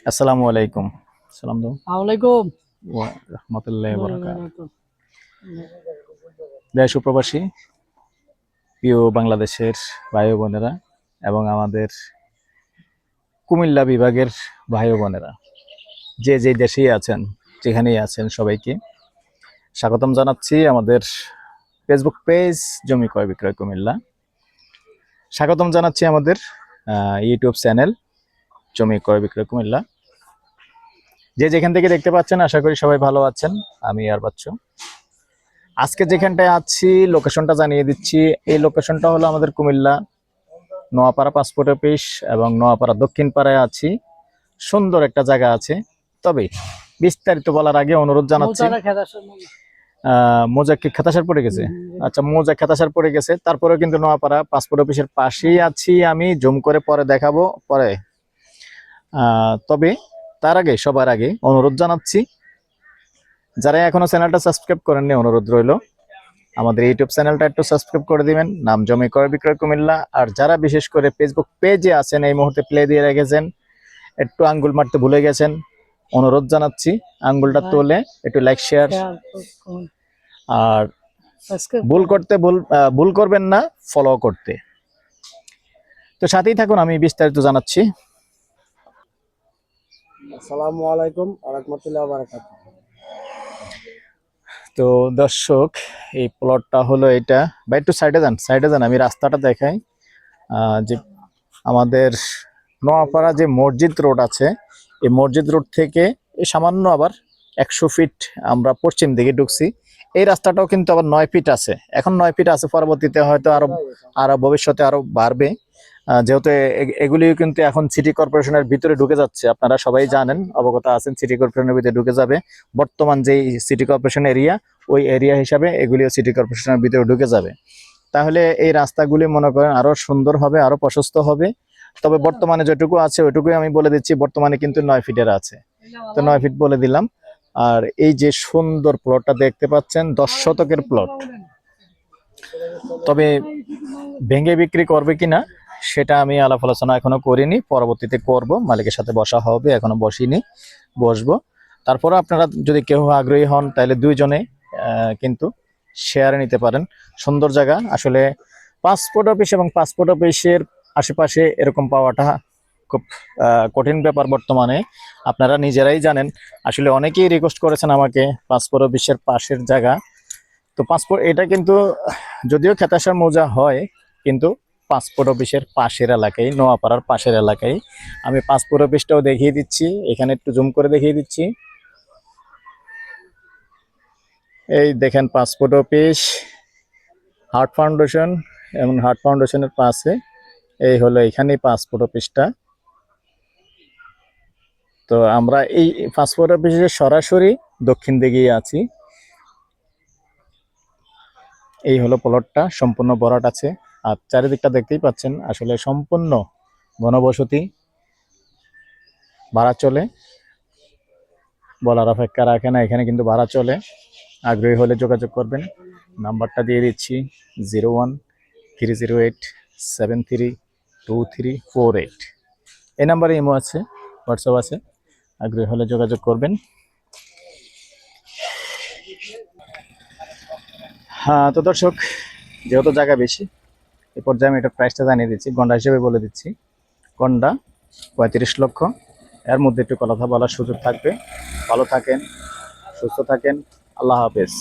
আসসালামু আলাইকুম। সালাম দাও। ওয়ালাইকুম ওয়া রাহমাতুল্লাহি ওয়া বারাকাতুহু। বারাকাতুহু। দেশ ও প্রবাসী প্রিয় বাংলাদেশের ভাই ও বোনেরা এবং আমাদের কুমিল্লা বিভাগের ভাই ও বোনেরা যে যে দেশেই আছেন, যেখানেই আছেন সবাইকে স্বাগতম জানাচ্ছি আমাদের ফেসবুক পেজ জমি ক্রয় বিক্রয় কুমিল্লা। স্বাগতম জানাচ্ছি আমাদের ইউটিউব চ্যানেল জমি ক্রয় বিক্রয় কুমিল্লা। যে যেখান থেকে দেখতে পাচ্ছেন আশা করি সবাই ভালো আছেন। আমি আর বাচ্চু আজকে যেখানটায় আছি লোকেশনটা জানিয়ে দিচ্ছি। এই লোকেশনটা হলো আমাদের কুমিল্লা নোয়াপাড়া পাসপোর্ট অফিস এবং নোয়াপাড়া দক্ষিণ পাড়ায় আছি। সুন্দর একটা জায়গা আছে, তবে বিস্তারিত বলার আগে অনুরোধ জানাচ্ছি। মোজা কি খেতাসার পড়ে গেছে? আচ্ছা, মোজা খেতাসার পড়ে গেছে, তারপরেও কিন্তু নোয়াপাড়া পাসপোর্ট অফিসের পাশেই আছি আমি। জুম করে পরে দেখাবো পরে। তবে তার আগে সবার আগে অনুরোধ জানাচ্ছি, যারা এখনো চ্যানেলটা সাবস্ক্রাইব করেননি অনুরোধ রইল আমাদের ইউটিউব চ্যানেলটা একটু সাবস্ক্রাইব করে দিবেন, নাম জমি ক্রয় বিক্রয় কুমিল্লা। আর যারা বিশেষ করে ফেসবুক পেজে আছেন, এই মুহূর্তে প্লে দিয়ে রেখেছেন, একটু আঙ্গুল মারতে ভুলে গেছেন, অনুরোধ জানাচ্ছি আঙ্গুলটা তোলে একটু লাইক শেয়ার। আর ভুল করবেন না ফলো করতে। তো সাথেই থাকুন, আমি বিস্তারিত জানাচ্ছি। আসসালামু আলাইকুম ওয়া রাহমাতুল্লাহি ওয়া বারাকাতুহু। তো দর্শক, এই প্লটটা হলো এটা। বা একটু সাইডে যান, আমি রাস্তাটা দেখাই। যে আমাদের নোয়াপাড়া যে মসজিদ রোড আছে, এই মসজিদ রোড থেকে এই সামান্য আবার 100 ফিট আমরা পশ্চিম দিকে ঢুকছি। এই রাস্তাটাও কিন্তু আবার 9 ফিট আছে, এখন 9 ফিট আছে, পরবর্তীতে হয়তো আরো ভবিষ্যতে আরো বাড়বে। যেহেতু এগুলিও কিন্তু এখন সিটি কর্পোরেশনের ভিতরে ঢুকে যাচ্ছে, আপনারা সবাই জানেন, অবগত আছেন, সিটি কর্পোরেশনের ভিতরে ঢুকে যাবে। বর্তমান যেই সিটি কর্পোরেশন এরিয়া, ওই এরিয়া হিসাবে এগুলিও সিটি কর্পোরেশনের ভিতরে ঢুকে যাবে। তাহলে এই রাস্তাগুলি মনে করেন আরো সুন্দর হবে, আরো প্রশস্ত হবে। তবে বর্তমানে যেটুকু আছে ওইটুকুই আমি বলে দিচ্ছি, বর্তমানে কিন্তু 9 ফিটের আছে, তো 9 ফিট বলে দিলাম। আর এই যে সুন্দর প্লটটা দেখতে পাচ্ছেন, 10 শতকের প্লট। তবে ভেঙে বিক্রি করবে কিনা সেটা আমি আলাপ আলোচনা এখনো করিনি, পরবর্তীতে করব, মালিকের সাথে বসা হবে, এখনো বসিনি, বসবো। তারপরে আপনারা যদি কেউ আগ্রহী হন তাহলে দুইজনে কিন্তু শেয়ারে নিতে পারেন। সুন্দর জায়গা আসলে। পাসপোর্ট অফিস এবং পাসপোর্ট অফিসের আশেপাশে এরকম পাওয়াটা খুব কঠিন ব্যাপার বর্তমানে, আপনারা নিজেরাই জানেন। আসলে অনেকেই রিকোয়েস্ট করেছেন আমাকে পাসপোর্ট অফিসের পাশের জায়গা। তো পাসপোর্ট এটা কিন্তু যদিও খেতাসার মৌজা হয়, কিন্তু পাসপোর্ট অফিসের পাশের এলাকায়, নোয়াপাড়ার পাশের এলাকায়। আমি পাসপোর্ট অফিসটাও দেখিয়ে দিচ্ছি, এখানে একটু জুম করে দেখিয়ে দিচ্ছি। এই দেখেন পাসপোর্ট অফিস, হার্ট ফাউন্ডেশন, এবং হার্ট ফাউন্ডেশনের পাশে এই হলো এখানেই পাসপোর্ট অফিসটা। তো আমরা এই পাসপোর্ট অফিসের সরাসরি দক্ষিণ দিকেই আছি। এই হলো প্লটটা, সম্পূর্ণ ভরাট আছে। আর চারিদিকটা দেখতেই পাচ্ছেন, আসলে সম্পূর্ণ ঘনবসতি, ভাড়া চলে, বলার অপেক্ষা রাখে না, এখানে কিন্তু ভাড়া চলে। আগ্রহী হলে যোগাযোগ করবেন, নাম্বারটা দিয়ে দিচ্ছি 01-308-732348। এই নাম্বারে ইমো আছে, হোয়াটসঅ্যাপ আছে, আগ্রহী হলে যোগাযোগ করবেন। হ্যাঁ, তো দর্শক, যেহেতু জায়গা বেশি, এই পর্যায়ে আমি এটা প্রাইসটা জানিয়ে দিচ্ছি, গন্ডা হিসেবে বলে দিচ্ছি। গন্ডা 35 লক্ষ। এর মধ্যে একটু কথা বলার সুযোগ থাকবে। ভালো থাকেন, সুস্থ থাকেন, আল্লাহ হাফেজ।